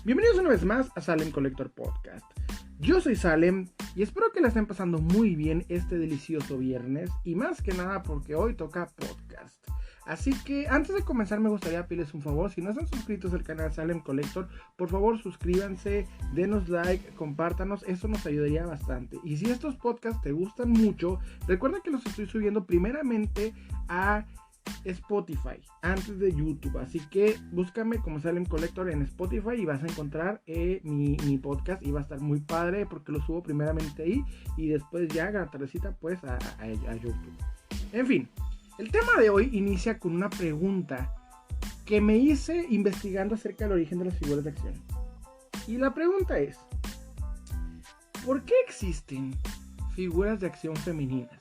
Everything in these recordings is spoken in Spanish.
Bienvenidos una vez más a Salem Collector Podcast. Yo soy Salem y espero que la estén pasando muy bien este delicioso viernes y más que nada porque hoy toca podcast. Así que antes de comenzar me gustaría pedirles un favor, si no están suscritos al canal Salem Collector, por favor suscríbanse, denos like, compártanos, eso nos ayudaría bastante. Y si estos podcasts te gustan mucho, recuerda que los estoy subiendo primeramente a Spotify antes de YouTube, así que búscame como Salem Collector en Spotify y vas a encontrar mi podcast y va a estar muy padre porque lo subo primeramente ahí y después ya a la tardecita pues a YouTube. En fin, el tema de hoy inicia con una pregunta que me hice investigando acerca del origen de las figuras de acción. Y la pregunta es: ¿por qué existen figuras de acción femeninas?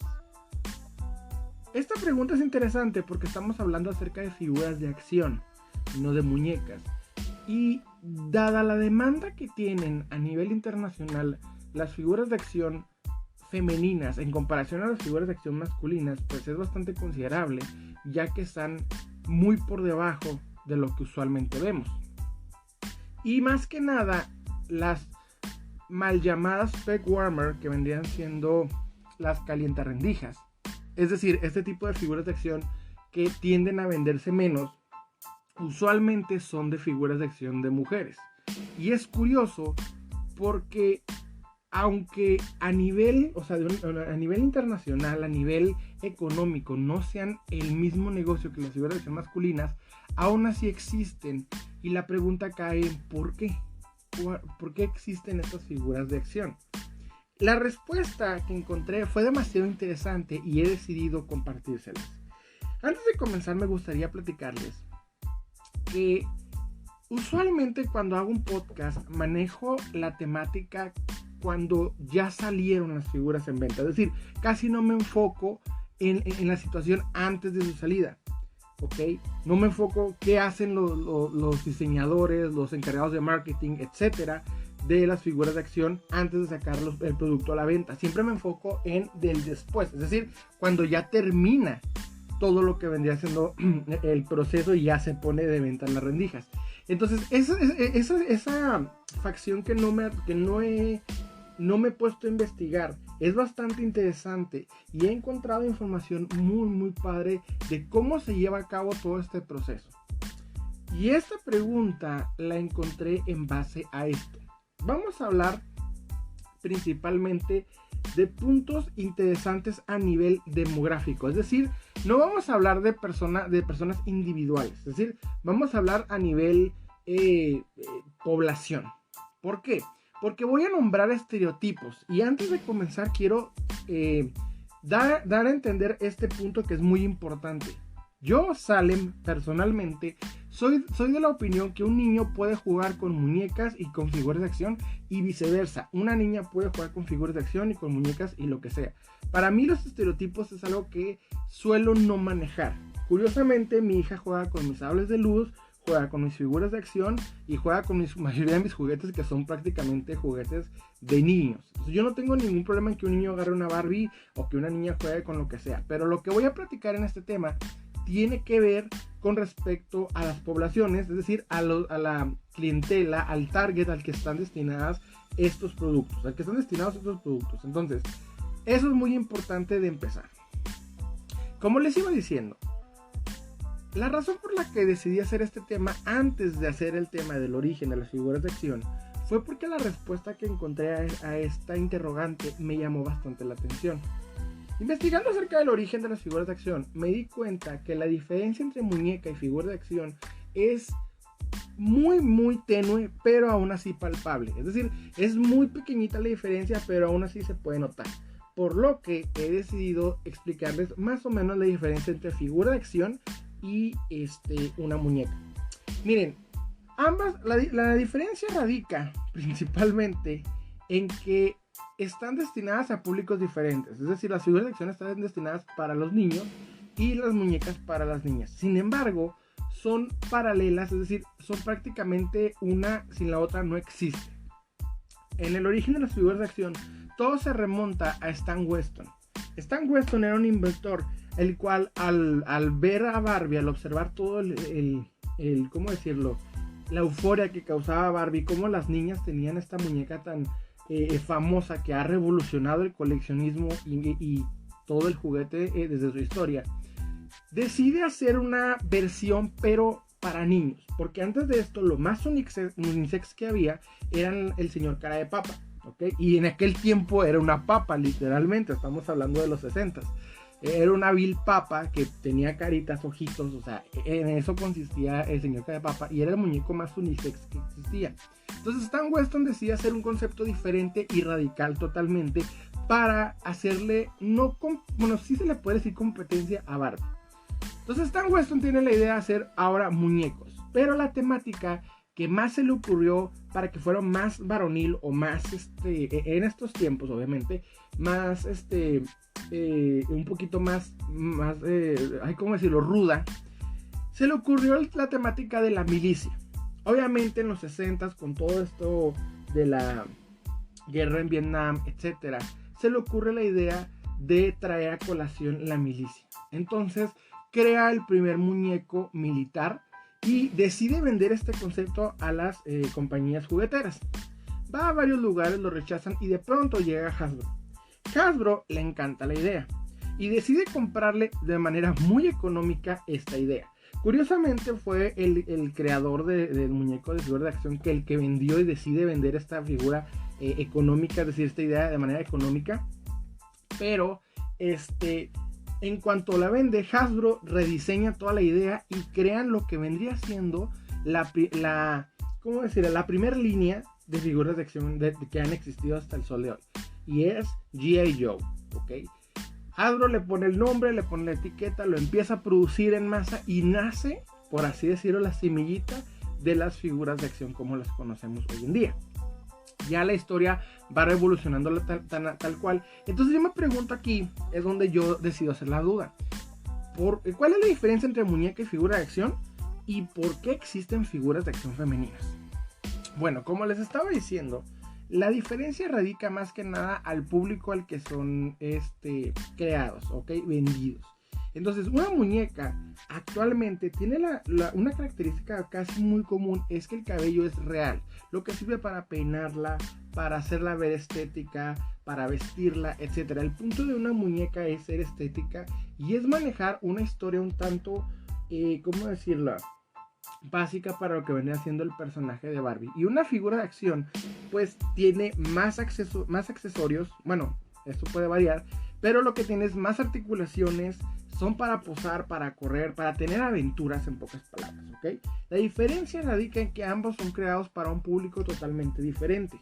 Esta pregunta es interesante porque estamos hablando acerca de figuras de acción, no de muñecas. Y dada la demanda que tienen a nivel internacional las figuras de acción femeninas en comparación a las figuras de acción masculinas, pues es bastante considerable, ya que están muy por debajo de lo que usualmente vemos. Y más que nada, las mal llamadas peg warmer, que vendrían siendo las calientarrendijas. Es decir, este tipo de figuras de acción que tienden a venderse menos, usualmente son de figuras de acción de mujeres. Y es curioso porque aunque a nivel, a nivel internacional, a nivel económico, no sean el mismo negocio que las figuras de acción masculinas, aún así existen. Y la pregunta cae en ¿por qué? ¿Por qué existen estas figuras de acción? La respuesta que encontré fue demasiado interesante y he decidido compartírselas. Antes de comenzar me gustaría platicarles que usualmente cuando hago un podcast manejo la temática cuando ya salieron las figuras en venta. Es decir, casi no me enfoco en la situación antes de su salida. ¿Ok? No me enfoco qué hacen los diseñadores, los encargados de marketing, etcétera, de las figuras de acción antes de sacar el producto a la venta. Siempre me enfoco en del después, es decir, cuando ya termina todo lo que vendría siendo el proceso y ya se pone de venta en las rendijas. Entonces esa facción que no me he puesto a investigar es bastante interesante y he encontrado información muy padre de cómo se lleva a cabo todo este proceso. Y esta pregunta la encontré en base a esto. Vamos a hablar principalmente de puntos interesantes a nivel demográfico. Es decir, no vamos a hablar de personas individuales. Es decir, vamos a hablar a nivel población. ¿Por qué? Porque voy a nombrar estereotipos. Y antes de comenzar quiero dar a entender este punto que es muy importante. Yo, Salem, personalmente, soy de la opinión que un niño puede jugar con muñecas y con figuras de acción y viceversa. Una niña puede jugar con figuras de acción y con muñecas y lo que sea. Para mí los estereotipos es algo que suelo no manejar. Curiosamente, mi hija juega con mis sables de luz, juega con mis figuras de acción y juega con la mayoría de mis juguetes que son prácticamente juguetes de niños. Entonces, yo no tengo ningún problema en que un niño agarre una Barbie o que una niña juegue con lo que sea. Pero lo que voy a platicar en este tema tiene que ver con respecto a las poblaciones, es decir, a la clientela, al target al que están destinados estos productos. Entonces, eso es muy importante de empezar. Como les iba diciendo, la razón por la que decidí hacer este tema antes de hacer el tema del origen de las figuras de acción fue porque la respuesta que encontré a esta interrogante me llamó bastante la atención. Investigando acerca del origen de las figuras de acción, me di cuenta que la diferencia entre muñeca y figura de acción es muy tenue, pero aún así palpable. Es decir, es muy pequeñita la diferencia, pero aún así se puede notar. Por lo que he decidido explicarles más o menos la diferencia entre figura de acción y una muñeca. Miren, ambas, la diferencia radica principalmente en que están destinadas a públicos diferentes. Es decir, las figuras de acción están destinadas para los niños y las muñecas para las niñas. Sin embargo, son paralelas, es decir, son prácticamente una sin la otra no existe. En el origen de las figuras de acción, todo se remonta a Stan Weston. Stan Weston era un inventor, el cual al ver a Barbie, al observar todo ¿cómo decirlo? la euforia que causaba Barbie, cómo las niñas tenían esta muñeca tan famosa que ha revolucionado el coleccionismo y todo el juguete desde su historia, decide hacer una versión pero para niños, porque antes de esto lo más unisex que había eran el señor cara de papa, ¿okay? Y en aquel tiempo era una papa, literalmente, estamos hablando de los 60s. Era una vil papa que tenía caritas, ojitos, o sea, en eso consistía el señor cara de papa y era el muñeco más unisex que existía. Entonces Stan Weston decide hacer un concepto diferente y radical totalmente para hacerle, sí se le puede decir competencia a Barbie. Entonces Stan Weston tiene la idea de hacer ahora muñecos, pero la temática que más se le ocurrió para que fuera más varonil o más, en estos tiempos obviamente, más, un poquito más, ¿cómo decirlo?, ruda, se le ocurrió la temática de la milicia. Obviamente en los 60s, con todo esto de la guerra en Vietnam, etcétera, se le ocurre la idea de traer a colación la milicia. Entonces crea el primer muñeco militar y decide vender este concepto a las compañías jugueteras. Va a varios lugares, lo rechazan y de pronto llega Hasbro. Hasbro le encanta la idea y decide comprarle de manera muy económica esta idea. Curiosamente fue el creador del muñeco de figura de acción el que vendió y decide vender esta figura económica, es decir, esta idea de manera económica. Pero en cuanto la vende, Hasbro rediseña toda la idea y crean lo que vendría siendo la primera línea de figuras de acción que han existido hasta el sol de hoy. Y es G.I. Joe, ¿ok? Hasbro le pone el nombre, le pone la etiqueta, lo empieza a producir en masa y nace, por así decirlo, la semillita de las figuras de acción como las conocemos hoy en día. Ya la historia va revolucionando tal cual. Entonces yo me pregunto aquí, es donde yo decido hacer la duda. ¿Cuál es la diferencia entre muñeca y figura de acción? ¿Y por qué existen figuras de acción femeninas? Bueno, como les estaba diciendo, la diferencia radica más que nada al público al que son creados, ¿ok? Vendidos. Entonces, una muñeca actualmente tiene una característica casi muy común, es que el cabello es real, lo que sirve para peinarla, para hacerla ver estética, para vestirla, etc. El punto de una muñeca es ser estética y es manejar una historia un tanto, ¿cómo decirla?, básica para lo que venía haciendo el personaje de Barbie. Y una figura de acción pues tiene más accesorios, bueno, esto puede variar, pero lo que tiene es más articulaciones, son para posar, para correr, para tener aventuras, en pocas palabras, ¿ok? La diferencia radica en que ambos son creados para un público totalmente diferente.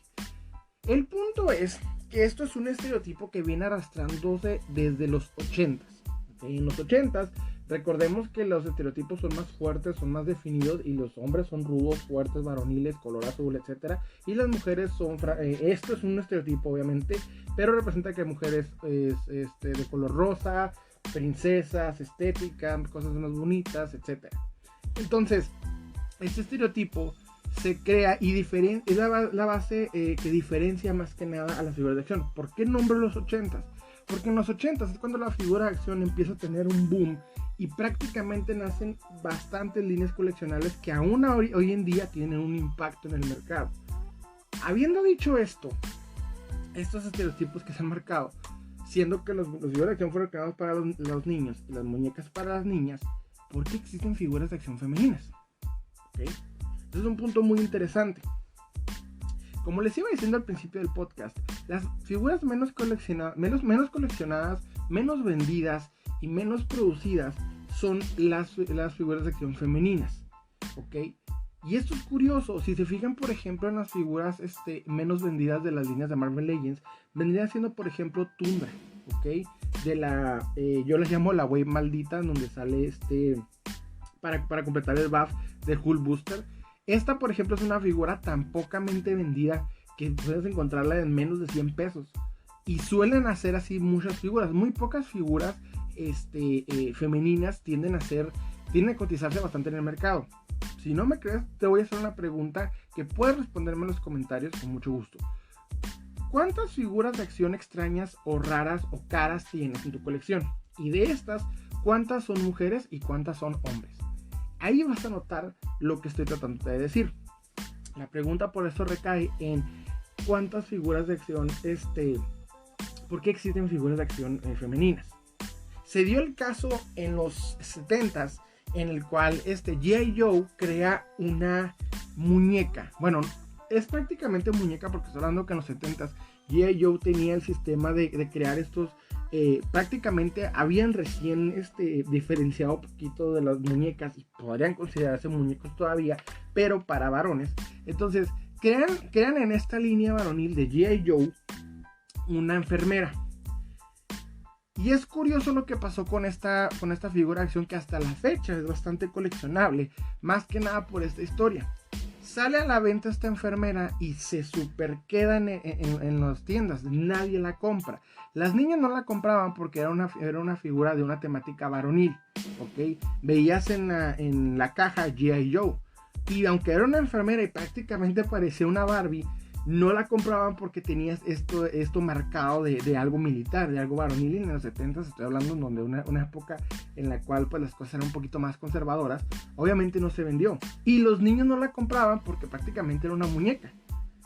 El punto es que esto es un estereotipo que viene arrastrándose desde los 80s, ¿okay? En los 80s recordemos que los estereotipos son más fuertes, son más definidos y los hombres son rudos, fuertes, varoniles, color azul, etc. Y las mujeres son, esto es un estereotipo obviamente, pero representa que mujeres de color rosa, princesas, estéticas, cosas más bonitas, etc. Entonces, este estereotipo se crea y es la base que diferencia más que nada a las figuras de acción. ¿Por qué nombro los 80s? Porque en los 80s es cuando la figura de acción empieza a tener un boom y prácticamente nacen bastantes líneas coleccionables que aún hoy en día tienen un impacto en el mercado. Habiendo dicho esto, estos estereotipos que se han marcado, siendo que los figuras de acción fueron creados para los niños y las muñecas para las niñas, ¿por qué existen figuras de acción femeninas? ¿Okay? Este es un punto muy interesante. Como les iba diciendo al principio del podcast, las figuras menos coleccionadas, menos vendidas y menos producidas son las figuras de acción femeninas, ¿ok? Y esto es curioso, si se fijan por ejemplo en las figuras menos vendidas de las líneas de Marvel Legends, vendría siendo por ejemplo Tundra, ¿ok? Yo les llamo la Wave maldita, en donde sale para completar el buff de Hulk Booster. Esta por ejemplo es una figura tan pocamente vendida que puedes encontrarla en menos de 100 pesos. Y suelen hacer así muchas figuras, muy pocas figuras femeninas tienden a cotizarse bastante en el mercado. Si no me crees, te voy a hacer una pregunta que puedes responderme en los comentarios con mucho gusto. ¿Cuántas figuras de acción extrañas o raras o caras tienes en tu colección? Y de estas, ¿cuántas son mujeres y cuántas son hombres? Ahí vas a notar lo que estoy tratando de decir. La pregunta por eso recae en cuántas figuras de acción, ¿por qué existen figuras de acción femeninas? Se dio el caso en los 70s en el cual G.I. Joe crea una muñeca. Bueno, es prácticamente muñeca porque estoy hablando que en los 70s G.I. Joe tenía el sistema de crear estos, prácticamente habían recién diferenciado un poquito de las muñecas y podrían considerarse muñecos todavía, pero para varones. Entonces crean en esta línea varonil de G.I. Joe una enfermera. Y es curioso lo que pasó con esta figura de acción, que hasta la fecha es bastante coleccionable, más que nada por esta historia. Sale a la venta esta enfermera y se super queda en las tiendas, nadie la compra. Las niñas no la compraban porque era una figura de una temática varonil, ¿ok? Veías en la caja G.I. Joe, y aunque era una enfermera y prácticamente parecía una Barbie, no la compraban porque tenías esto marcado de algo militar, de algo varonil. En los 70s estoy hablando donde una época en la cual pues las cosas eran un poquito más conservadoras. Obviamente no se vendió y los niños no la compraban porque prácticamente era una muñeca.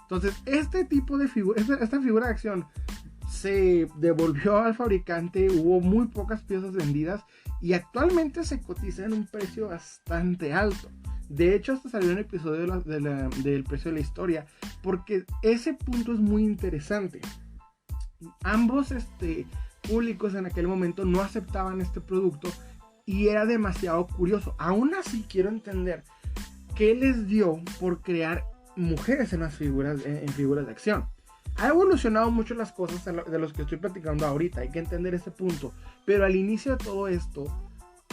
Entonces este tipo de figura, esta figura de acción se devolvió al fabricante, hubo muy pocas piezas vendidas y actualmente se cotiza en un precio bastante alto. De hecho, hasta salió un episodio del precio de la historia, porque ese punto es muy interesante. Ambos públicos en aquel momento no aceptaban este producto y era demasiado curioso. Aún así quiero entender qué les dio por crear mujeres en figuras de acción. Ha evolucionado mucho las cosas de los que estoy platicando ahorita, hay que entender ese punto. Pero al inicio de todo esto,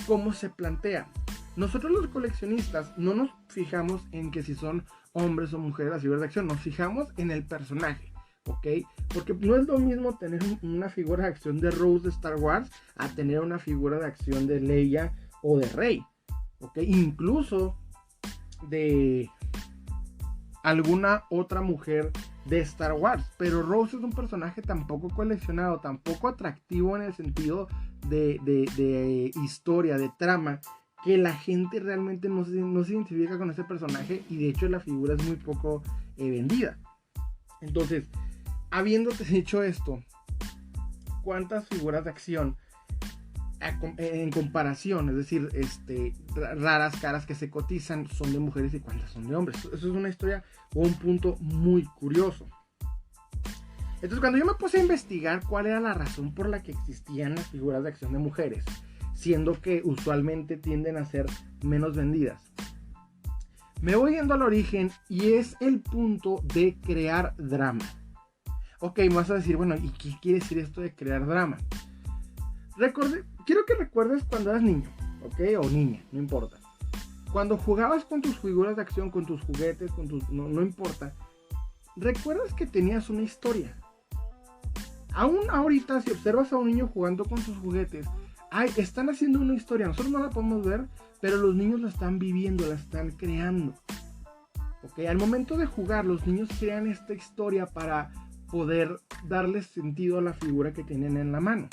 ¿cómo se plantea? Nosotros los coleccionistas no nos fijamos en que si son hombres o mujeres las figuras de acción, nos fijamos en el personaje, ¿ok? Porque no es lo mismo tener una figura de acción de Rose de Star Wars a tener una figura de acción de Leia o de Rey, ¿ok? Incluso de alguna otra mujer de Star Wars, pero Rose es un personaje tan poco coleccionado, tan poco atractivo en el sentido de historia, de trama, que la gente realmente no se identifica con ese personaje y de hecho la figura es muy poco vendida. Entonces, habiéndote dicho esto, ¿cuántas figuras de acción en comparación, es decir, raras caras que se cotizan son de mujeres y cuántas son de hombres? Eso es una historia o un punto muy curioso. Entonces, cuando yo me puse a investigar cuál era la razón por la que existían las figuras de acción de mujeres, siendo que usualmente tienden a ser menos vendidas, me voy yendo al origen y es el punto de crear drama. Ok, me vas a decir, bueno, ¿y qué quiere decir esto de crear drama? Quiero que recuerdes cuando eras niño, ok, o niña, no importa. Cuando jugabas con tus figuras de acción, con tus juguetes, no importa, recuerdas que tenías una historia. Aún ahorita, si observas a un niño jugando con sus juguetes, están haciendo una historia, nosotros no la podemos ver, pero los niños la están viviendo, la están creando. Okay, al momento de jugar, los niños crean esta historia para poder darle sentido a la figura que tienen en la mano.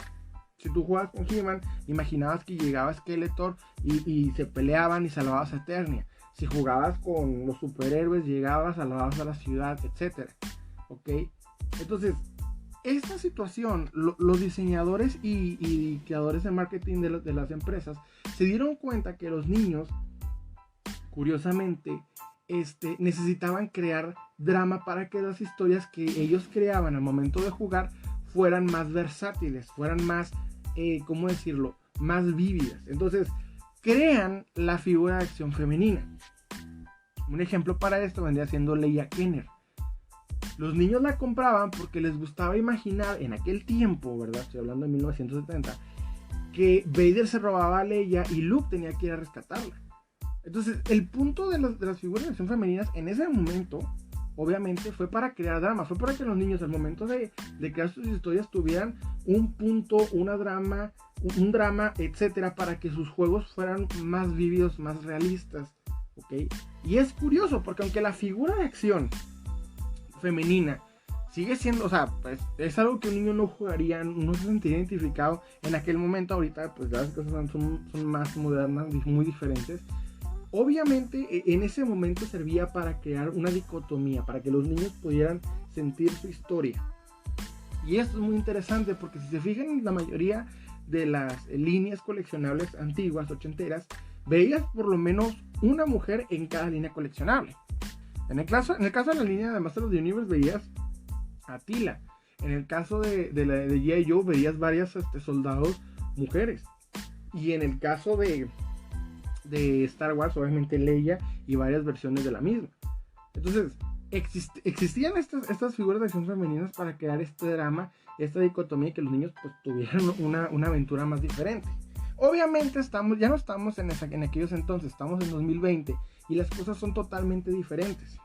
Si tú jugabas con He-Man, imaginabas que llegaba Skeletor y se peleaban y salvabas a Eternia. Si jugabas con los superhéroes, llegabas, salvabas a la ciudad, etc. ¿Okay? Entonces, esta situación, los diseñadores y creadores de marketing de las empresas se dieron cuenta que los niños, curiosamente, necesitaban crear drama para que las historias que ellos creaban al momento de jugar fueran más versátiles, fueran más, ¿cómo decirlo?, más vívidas. Entonces, crean la figura de acción femenina. Un ejemplo para esto vendría siendo Leia Kenner. Los niños la compraban porque les gustaba imaginar en aquel tiempo, ¿verdad? Estoy hablando de 1970, que Vader se robaba a Leia y Luke tenía que ir a rescatarla. Entonces, el punto de las figuras de acción femeninas en ese momento, obviamente, fue para crear drama. Fue para que los niños, al momento de crear sus historias, tuvieran un punto, un drama, etcétera, para que sus juegos fueran más vívidos, más realistas. ¿Ok? Y es curioso, porque aunque la figura de acción femenina sigue siendo, o sea, pues es algo que un niño no jugaría, no se sentiría identificado en aquel momento. Ahorita pues las cosas son más modernas, muy diferentes, Obviamente en ese momento servía para crear una dicotomía, para que los niños pudieran sentir su historia. Y esto es muy interesante porque si se fijan en la mayoría de las líneas coleccionables antiguas, ochenteras, veías por lo menos una mujer en cada línea coleccionable. En el caso de la línea de Masters of the Universe veías a Tila. En el caso de G.I. Joe veías varias soldados mujeres. Y en el caso de Star Wars, obviamente Leia y varias versiones de la misma. Entonces, existían estas figuras de acción femeninas para crear este drama, esta dicotomía, y que los niños pues tuvieran una aventura más diferente. Obviamente ya no estamos en aquellos entonces, estamos en 2020 y las cosas son totalmente diferentes.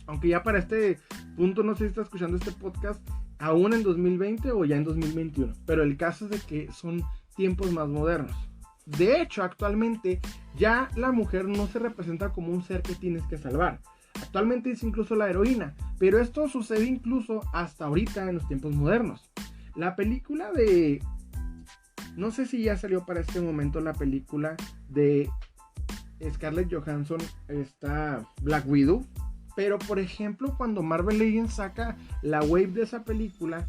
Aunque ya para este punto no sé si está escuchando este podcast aún en 2020 o ya en 2021, pero el caso es de que son tiempos más modernos. De hecho, actualmente ya la mujer no se representa como un ser que tienes que salvar. Actualmente es incluso la heroína, pero esto sucede incluso hasta ahorita en los tiempos modernos. La película de... No sé si ya salió para este momento la película de Scarlett Johansson, está Black Widow. Pero por ejemplo, cuando Marvel Legends saca la wave de esa película,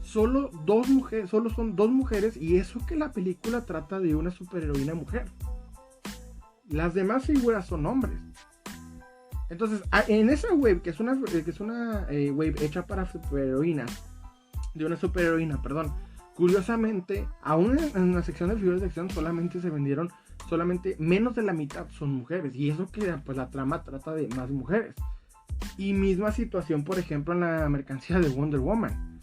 solo son dos mujeres, y eso que la película trata de una superheroína mujer. Las demás figuras son hombres. Entonces, en esa wave, que es una wave hecha para superheroínas, de una superheroína, perdón, curiosamente, aún en la sección de figuras de acción solamente se vendieron, menos de la mitad son mujeres, y eso que pues la trama trata de más mujeres. Y misma situación, por ejemplo, en la mercancía de Wonder Woman.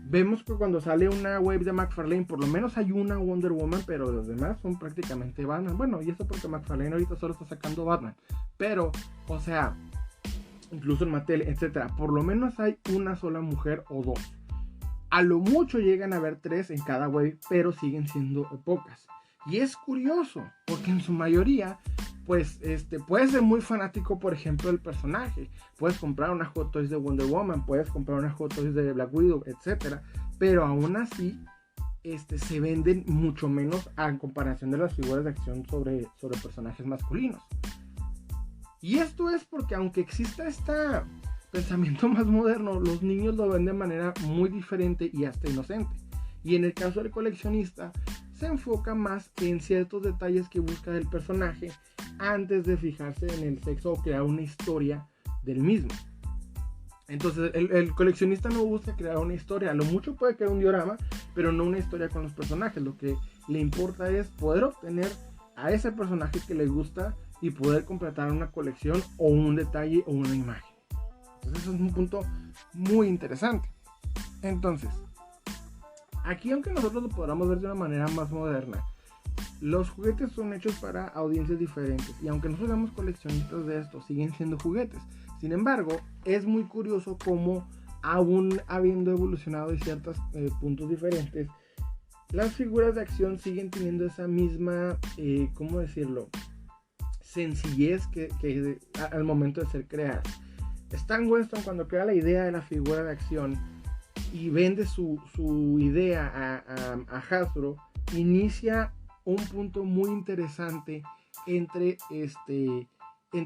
Vemos que cuando sale una wave de McFarlane, por lo menos hay una Wonder Woman, pero los demás son prácticamente Batman. Bueno, y eso porque McFarlane ahorita solo está sacando Batman. Pero, o sea, incluso en Mattel, etcétera, por lo menos hay una sola mujer o dos. A lo mucho llegan a haber 3 en cada wave, pero siguen siendo pocas. Y es curioso, porque en su mayoría, pues, puedes ser muy fanático, por ejemplo, del personaje. Puedes comprar una Hot Toys de Wonder Woman, puedes comprar una Hot Toys de Black Widow, etc. Pero aún así, se venden mucho menos en comparación de las figuras de acción sobre personajes masculinos. Y esto es porque aunque exista este pensamiento más moderno, los niños lo ven de manera muy diferente y hasta inocente. Y en el caso del coleccionista, se enfoca más en ciertos detalles que busca del personaje antes de fijarse en el sexo o crear una historia del mismo. Entonces el coleccionista no busca crear una historia, a lo mucho puede crear un diorama, pero no una historia con los personajes. Lo que le importa es poder obtener a ese personaje que le gusta y poder completar una colección o un detalle o una imagen. Entonces eso es un punto muy interesante. Entonces, aquí, aunque nosotros lo podamos ver de una manera más moderna, los juguetes son hechos para audiencias diferentes, y aunque nosotros seamos coleccionistas de esto, siguen siendo juguetes. Sin embargo, es muy curioso cómo, aún habiendo evolucionado de ciertos puntos diferentes, las figuras de acción siguen teniendo esa misma, ¿cómo decirlo?, sencillez que al momento de ser creadas. Stan Winston, cuando crea la idea de la figura de acción y vende su idea a Hasbro, inicia un punto muy interesante entre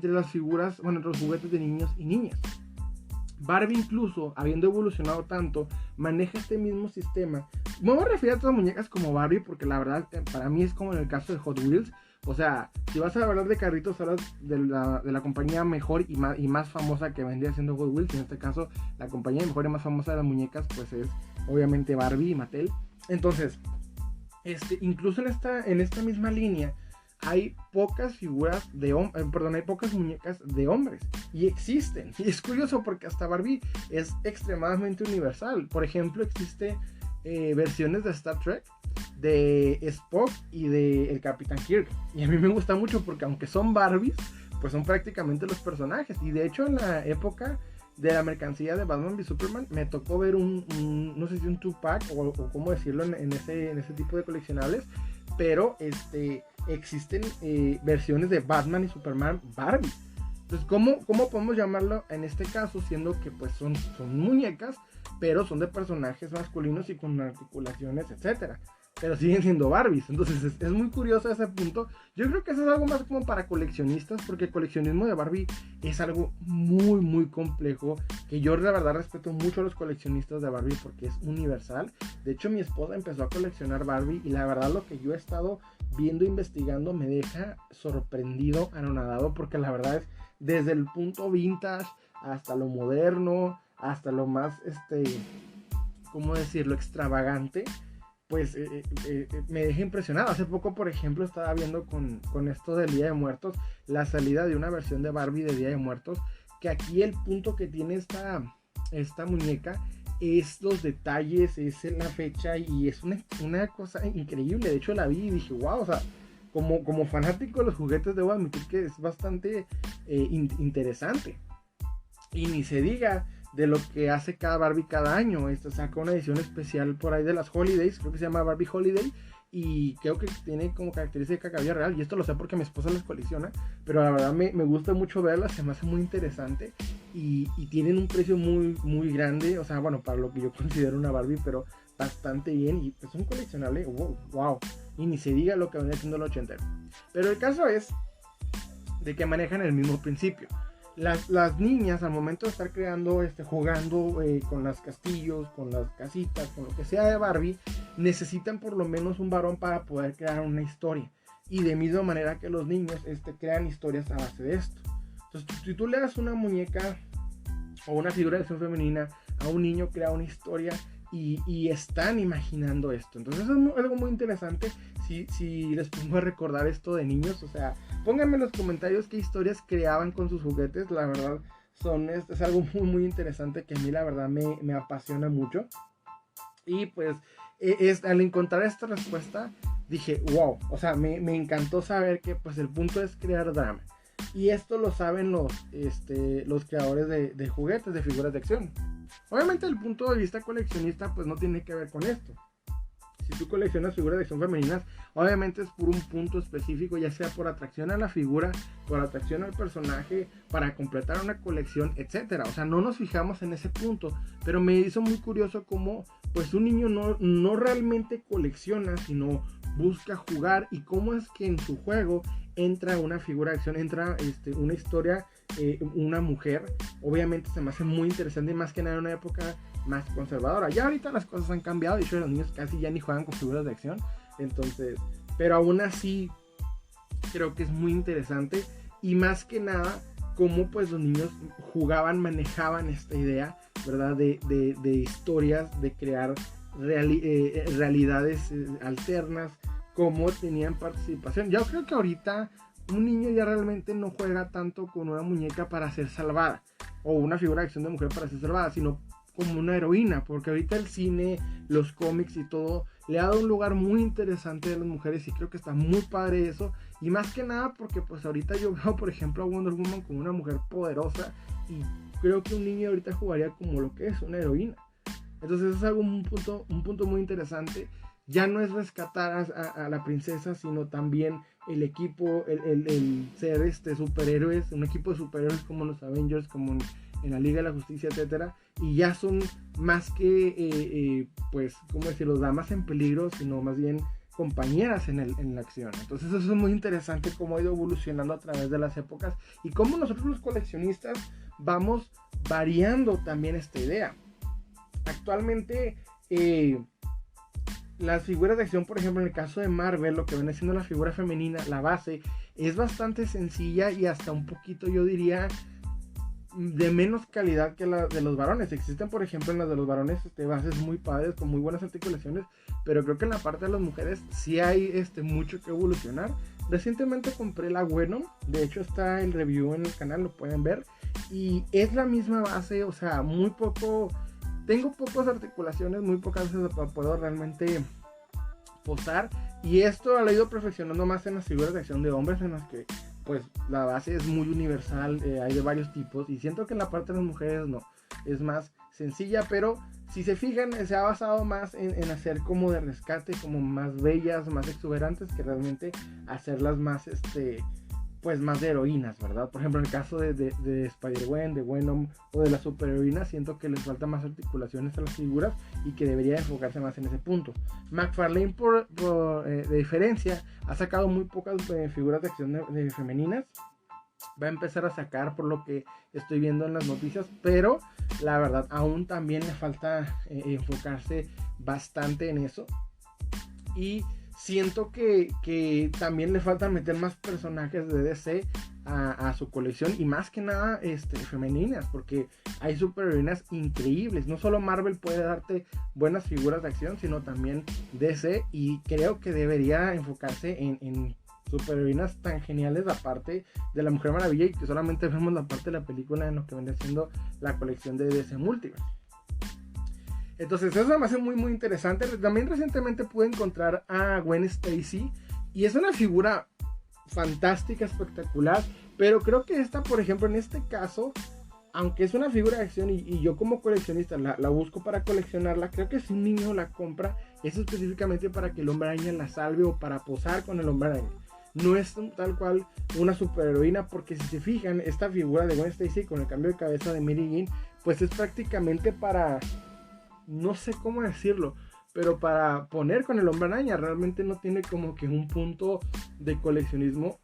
las figuras, entre los juguetes de niños y niñas. Barbie, incluso habiendo evolucionado tanto, maneja este mismo sistema. Me voy a referir a todas las muñecas como Barbie porque la verdad para mí es como en el caso de Hot Wheels. O sea, si vas a hablar de carritos, hablas de la compañía mejor y más famosa que vendría siendo Hot Wheels. En este caso, la compañía mejor y más famosa de las muñecas pues es obviamente Barbie y Mattel. Entonces, incluso en esta misma línea hay pocas figuras hay pocas muñecas de hombres, y existen. Y es curioso porque hasta Barbie es extremadamente universal. Por ejemplo, existe versiones de Star Trek, de Spock y de el Capitán Kirk, y a mí me gusta mucho porque aunque son Barbies, pues son prácticamente los personajes. Y de hecho, en la época de la mercancía de Batman v Superman me tocó ver no sé si un 2-pack o cómo decirlo en ese tipo de coleccionables, pero existen versiones de Batman y Superman Barbie. Entonces, ¿cómo podemos llamarlo en este caso? Siendo que pues son muñecas, pero son de personajes masculinos y con articulaciones, etc. pero siguen siendo Barbies. Entonces es muy curioso ese punto. Yo creo que eso es algo más como para coleccionistas, porque el coleccionismo de Barbie es algo muy muy complejo, que yo la verdad respeto mucho a los coleccionistas de Barbie porque es universal. De hecho, mi esposa empezó a coleccionar Barbie y la verdad lo que yo he estado viendo, investigando, me deja sorprendido, anonadado, porque la verdad es desde el punto vintage hasta lo moderno, hasta lo más, ¿cómo decirlo?, extravagante, pues me deja impresionado. Hace poco, por ejemplo, estaba viendo con esto del Día de Muertos, la salida de una versión de Barbie de Día de Muertos, que aquí el punto que tiene esta muñeca es los detalles, es la fecha, y es una cosa increíble. De hecho la vi y dije, wow, o sea, como fanático de los juguetes debo admitir que es bastante interesante. Y ni se diga de lo que hace cada Barbie cada año. Saca una edición especial por ahí de las Holidays, creo que se llama Barbie Holiday, y creo que tiene como característica cabello real, y esto lo sé porque mi esposa las colecciona, pero la verdad me gusta mucho verlas, se me hace muy interesante, y tienen un precio muy muy grande, o sea, bueno, para lo que yo considero una Barbie, pero bastante bien, y es un coleccionable, wow, y ni se diga lo que viene siendo el ochentero. Pero el caso es de que manejan el mismo principio. Las niñas al momento de estar creando, jugando con los castillos, con las casitas, con lo que sea de Barbie, necesitan por lo menos un varón para poder crear una historia. Y de misma manera que los niños crean historias a base de esto. Entonces, si tú le das una muñeca o una figura de acción femenina a un niño, crea una historia y están imaginando esto. Entonces eso es algo muy interesante. Si les pongo a recordar esto de niños, o sea, pónganme en los comentarios qué historias creaban con sus juguetes. La verdad es algo muy muy interesante que a mí la verdad me apasiona mucho. Y pues al encontrar esta respuesta dije, wow, o sea, me encantó saber que pues el punto es crear drama. Y esto lo saben los creadores de juguetes, de figuras de acción. Obviamente el punto de vista coleccionista pues no tiene que ver con esto. Si tú coleccionas figuras de acción femeninas, obviamente es por un punto específico, ya sea por atracción a la figura, por atracción al personaje, para completar una colección, etcétera. O sea, no nos fijamos en ese punto, pero me hizo muy curioso cómo pues un niño no realmente colecciona, sino busca jugar, y cómo es que en su juego entra una figura de acción, entra una historia, una mujer. Obviamente se me hace muy interesante, y más que nada en una época más conservadora. Ya ahorita las cosas han cambiado, de hecho los niños casi ya ni juegan con figuras de acción, entonces, pero aún así creo que es muy interesante, y más que nada cómo pues los niños jugaban, manejaban esta idea, ¿verdad? De historias, de crear realidades alternas, cómo tenían participación. Yo creo que ahorita un niño ya realmente no juega tanto con una muñeca para ser salvada, o una figura de acción de mujer para ser salvada, sino como una heroína, porque ahorita el cine, los cómics y todo le ha dado un lugar muy interesante a las mujeres, y creo que está muy padre eso. Y más que nada porque pues ahorita yo veo por ejemplo a Wonder Woman como una mujer poderosa, y creo que un niño ahorita jugaría como lo que es una heroína. Entonces es algo, un punto muy interesante. Ya no es rescatar a la princesa, sino también el equipo, el ser superhéroes, un equipo de superhéroes como los Avengers, como en la Liga de la Justicia, etcétera, y ya son más que pues, ¿cómo decirlo?, damas en peligro, sino más bien compañeras en la acción. Entonces eso es muy interesante, cómo ha ido evolucionando a través de las épocas, y cómo nosotros los coleccionistas vamos variando también esta idea. Actualmente las figuras de acción, por ejemplo en el caso de Marvel, lo que viene siendo la figura femenina, la base es bastante sencilla, y hasta un poquito, yo diría, de menos calidad que la de los varones. Existen por ejemplo en las de los varones bases muy padres con muy buenas articulaciones, pero creo que en la parte de las mujeres sí hay mucho que evolucionar. Recientemente compré la Venom, de hecho está el review en el canal, lo pueden ver, y es la misma base, o sea, muy poco, tengo pocas articulaciones, muy pocas veces para poder realmente posar, y esto lo he ido perfeccionando más en las figuras de acción de hombres, en las que pues la base es muy universal, hay de varios tipos, y siento que en la parte de las mujeres no, es más sencilla, pero si se fijan se ha basado más en hacer como de rescate, como más bellas, más exuberantes, que realmente hacerlas más pues más de heroínas, ¿verdad? Por ejemplo, en el caso de Spider-Gwen, de Venom o de las superheroínas, siento que les falta más articulaciones a las figuras y que debería enfocarse más en ese punto. McFarlane, de diferencia, ha sacado muy pocas figuras de acción de femeninas. Va a empezar a sacar, por lo que estoy viendo en las noticias, pero la verdad aún también le falta enfocarse bastante en eso. Y siento que también le falta meter más personajes de DC a su colección, y más que nada femeninas, porque hay superheroínas increíbles. No solo Marvel puede darte buenas figuras de acción, sino también DC, y creo que debería enfocarse en superheroínas tan geniales, aparte de la Mujer Maravilla, y que solamente vemos la parte de la película en lo que viene siendo la colección de DC Multiverse. Entonces eso me hace muy muy interesante. También recientemente pude encontrar a Gwen Stacy, y es una figura fantástica, espectacular, pero creo que esta, por ejemplo, en este caso, aunque es una figura de acción y yo como coleccionista la busco para coleccionarla, creo que si un niño la compra es específicamente para que el Hombre Araña la salve o para posar con el Hombre Araña. No es tal cual una superheroína, porque si se fijan, esta figura de Gwen Stacy con el cambio de cabeza de Mary Jane, pues es prácticamente para, no sé cómo decirlo, pero para poner con el Hombre Araña. Realmente no tiene como que un punto de coleccionismo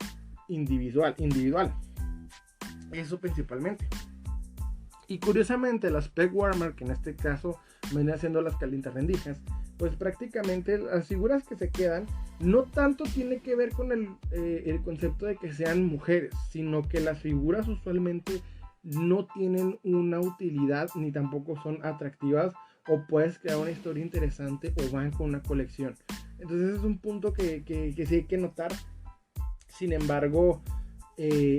individual. Eso principalmente. Y curiosamente las Peg Warmer, que en este caso vienen haciendo las calientarrendijas, pues prácticamente las figuras que se quedan no tanto tiene que ver con el concepto de que sean mujeres, sino que las figuras usualmente no tienen una utilidad ni tampoco son atractivas, o puedes crear una historia interesante o van con una colección. Entonces es un punto que sí hay que notar. Sin embargo,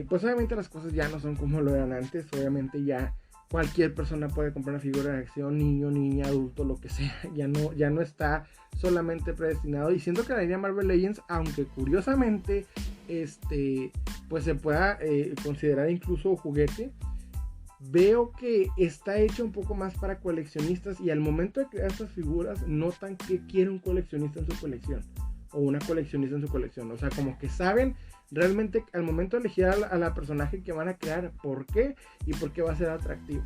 pues obviamente las cosas ya no son como lo eran antes. Obviamente ya cualquier persona puede comprar una figura de acción, niño, niña, adulto, lo que sea. Ya no está solamente predestinado. Y siento que la línea Marvel Legends, aunque curiosamente pues se pueda considerar incluso juguete, veo que está hecho un poco más para coleccionistas, y al momento de crear estas figuras notan que quiere un coleccionista en su colección o una coleccionista en su colección. O sea, como que saben realmente al momento de elegir a la personaje que van a crear, por qué y por qué va a ser atractivo,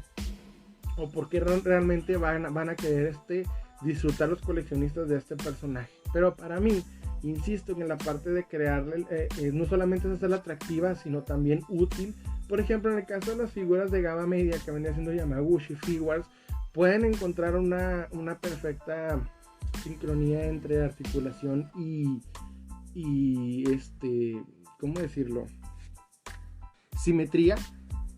o por qué realmente van a querer disfrutar los coleccionistas de este personaje. Pero para mí, insisto en la parte de crearle, no solamente es hacerla atractiva, sino también útil. Por ejemplo, en el caso de las figuras de gama media que venía haciendo Yamaguchi Figures, pueden encontrar una perfecta sincronía entre articulación y ¿cómo decirlo? Simetría.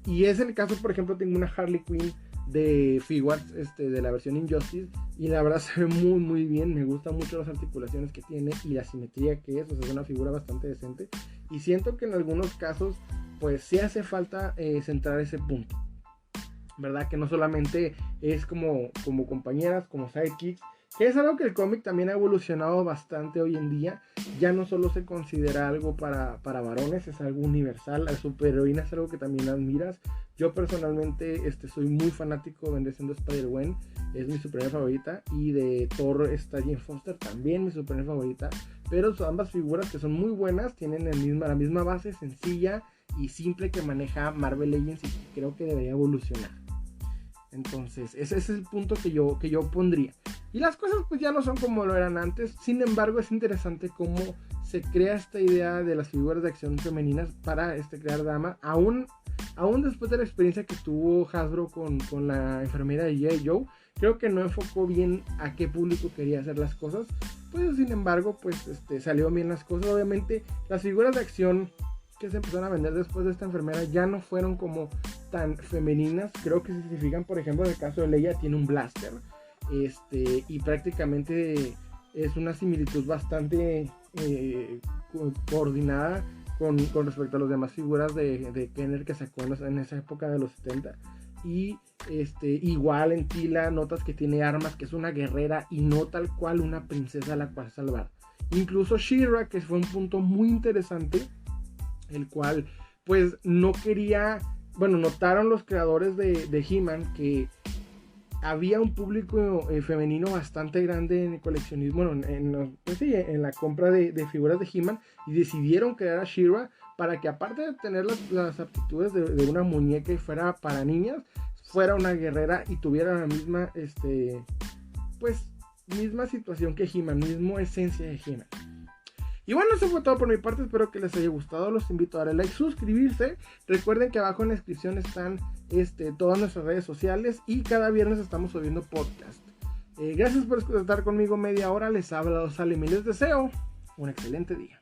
Y es el caso, por ejemplo, tengo una Harley Quinn de Figures de la versión Injustice, y la verdad se ve muy muy bien. Me gustan mucho las articulaciones que tiene y la simetría que es. O sea, es una figura bastante decente, y siento que en algunos casos pues sí hace falta centrar ese punto, ¿verdad? Que no solamente es como compañeras, como sidekicks, que es algo que el cómic también ha evolucionado bastante hoy en día. Ya no solo se considera algo para varones, es algo universal. La superheroína es algo que también admiras. Yo personalmente soy muy fanático de Bendeciendo Spider-Gwen, es mi superhéroe favorita, y de Thor está Jane Foster, también mi superhéroe favorita. Pero son ambas figuras que son muy buenas, tienen la misma base sencilla y simple que maneja Marvel Legends, y que creo que debería evolucionar. Entonces ese es el punto que yo pondría. Y las cosas pues ya no son como lo eran antes. Sin embargo, es interesante cómo se crea esta idea de las figuras de acción femeninas para crear drama, aún después de la experiencia que tuvo Hasbro con la enfermera de G.I. Joe. Creo que no enfocó bien a qué público quería hacer las cosas, pues sin embargo pues salió bien las cosas. Obviamente las figuras de acción que se empezaron a vender después de esta enfermera ya no fueron como tan femeninas. Creo que si se fijan, por ejemplo, en el caso de Leia, tiene un blaster, y prácticamente es una similitud bastante coordinada con respecto a las demás figuras de Kenner que sacó en esa época de los 70. Y igual en Tila notas que tiene armas, que es una guerrera y no tal cual una princesa a la cual salvar. Incluso She-Ra, que fue un punto muy interesante, el cual pues no quería, bueno, notaron los creadores de He-Man que había un público femenino bastante grande en el coleccionismo, en la compra de figuras de He-Man, y decidieron crear a She-Ra para que, aparte de tener las aptitudes de una muñeca y fuera para niñas, fuera una guerrera y tuviera la misma misma situación que He-Man, misma esencia de He-Man. Y bueno, eso fue todo por mi parte. Espero que les haya gustado. Los invito a darle like, suscribirse. Recuerden que abajo en la descripción están todas nuestras redes sociales, y cada viernes estamos subiendo podcast. Gracias por estar conmigo media hora. Les habla Osal y les deseo un excelente día.